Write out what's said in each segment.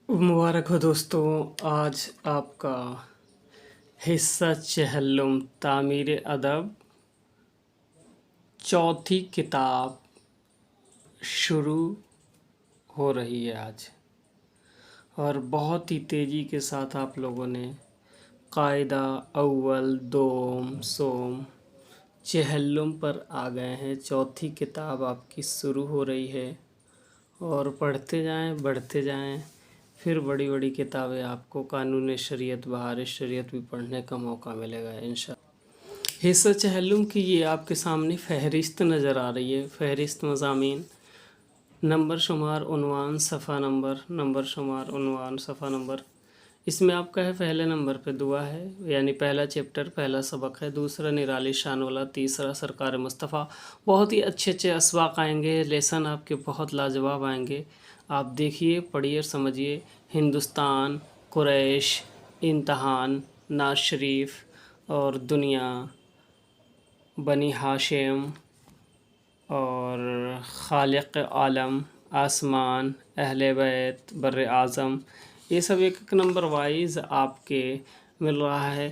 मुबारक हो दोस्तों। आज आपका हिस्सा चहल्लुम तामीर अदब चौथी किताब शुरू हो रही है आज, और बहुत ही तेज़ी के साथ आप लोगों ने कायदा अव्वल दोम सोम चहल्लुम पर आ गए हैं। चौथी किताब आपकी शुरू हो रही है और पढ़ते जाएं, बढ़ते जाएं, फिर बड़ी बड़ी किताबें आपको कानून शरीयत बहार शरीयत भी पढ़ने का मौका मिलेगा इंशाअल्लाह। हिस्सा चहल्लुम की ये आपके सामने फ़हरिस्त नज़र आ रही है। फ़हरिस्त मज़ामीन, नंबर शुमार उन्वान सफ़ा नंबर शुमार उन्वान सफ़ा नंबर। इसमें आपका है पहले नंबर पे दुआ है, यानी पहला चैप्टर पहला सबक है। दूसरा निराली शान वाला, तीसरा सरकार मुस्तफ़ा। बहुत ही अच्छे अच्छे असवाक आएंगे, लेसन आपके बहुत लाजवाब आएंगे। आप देखिए, पढ़िए, समझिए। हिंदुस्तान, कुरैश, इम्तहान, नाज शरीफ और दुनिया, बनी हाशिम और खालिक आलम, आसमान, अहले बैत, बर आज़म, ये सब एक एक नंबर वाइज आपके मिल रहा है।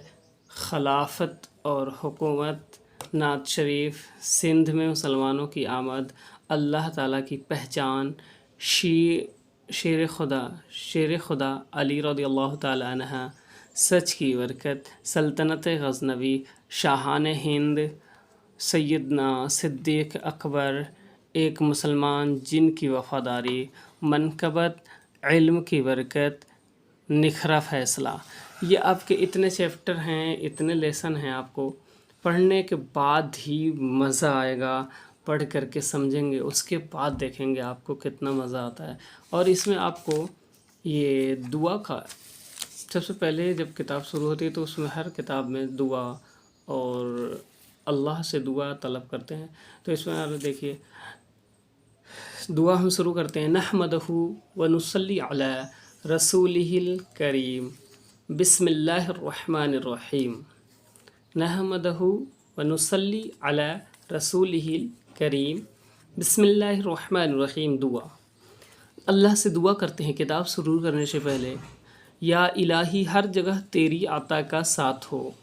खिलाफत और हुकूमत, नात शरीफ, सिंध में मुसलमानों की आमद, अल्लाह ताला की पहचान, शेर खुदा अली रज़ियल्लाहु ताला अन्हा, सच की बरकत, सल्तनत गज़नवी, शाहान हिंद, सैयदना सिद्दीक़ अकबर, एक मुसलमान जिन की वफ़ादारी, मनकबत, इल्म की बरकत, निखरा फ़ैसला। ये आपके इतने चैप्टर हैं, इतने लेसन हैं, आपको पढ़ने के बाद ही मज़ा आएगा। पढ़ करके समझेंगे, उसके बाद देखेंगे आपको कितना मज़ा आता है। और इसमें आपको ये दुआ का, सबसे पहले जब किताब शुरू होती है तो उसमें हर किताब में दुआ और अल्लाह से दुआ तलब करते हैं। तो इसमें आप देखिए, दुआ हम शुरू करते हैं, नहमदहू व नुसल्ली अला रसूलिहिल करीम, बिस्मिल्लाहिर रहमानिर रहीम। नहमदहू व नुसल्ली अला रसूलिहिल करीम, बिस्मिल्लाहिर रहमानिर रहीम। दुआ, अल्लाह से दुआ करते हैं किताब शुरू करने से पहले, या इलाही हर जगह तेरी आता का साथ हो,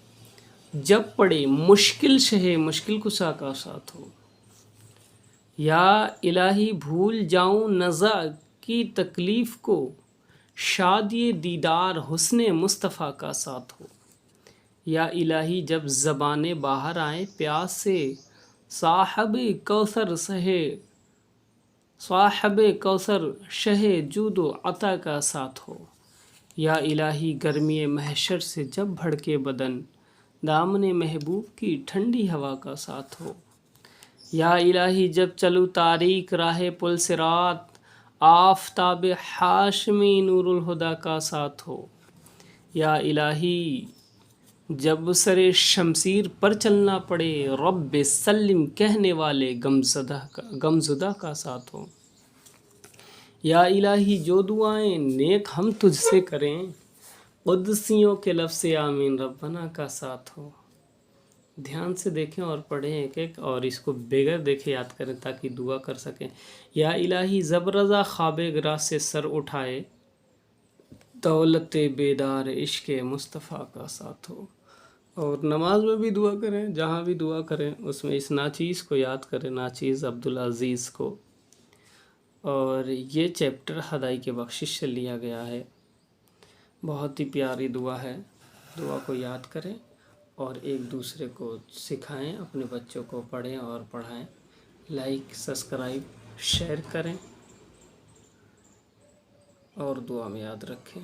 जब पड़े मुश्किल शहे मुश्किल कुशा का साथ हो। या इलाही भूल जाऊं नज़ा की तकलीफ़ को, शादी दीदार हुस्ने मुस्तफ़ा का साथ हो। या इलाही जब ज़बानें बाहर आए प्यास से, साहब कौसर शहे जूदो अता का साथ हो। या इलाही गर्मी महशर से जब भड़के बदन, दामने महबूब की ठंडी हवा का साथ हो। या इलाही जब चलूँ तारीक राह पुल सिरात, आफ़ताब हाशमी नूरुल हुदा का साथ हो। या इलाही जब सरे शमशीर पर चलना पड़े, रब्बे सल्लिम कहने वाले गमज़ुदा का साथ हो। या इलाही जो दुआएं नेक हम तुझसे करें, क़ुद्सियों के लफ्ज़ आमीन रब्बना का साथ हो। ध्यान से देखें और पढ़ें एक एक, और इसको बगैर देखे याद करें ताकि दुआ कर सकें। या इलाही ज़बरज़ा ख्वाबे गिरा से सर उठाए, दौलत बेदार इश्क़ मुस्तफ़ा का साथ हो। और नमाज में भी दुआ करें, जहाँ भी दुआ करें उसमें इस नाचीज़ को याद करें, नाचीज़ अब्दुल अज़ीज़ को। और ये चैप्टर हदाई के बख्शिश से लिया गया है। बहुत ही प्यारी दुआ है। दुआ को याद करें और एक दूसरे को सिखाएं, अपने बच्चों को पढ़ें और पढ़ाएं। लाइक, सब्सक्राइब, शेयर करें और दुआ में याद रखें।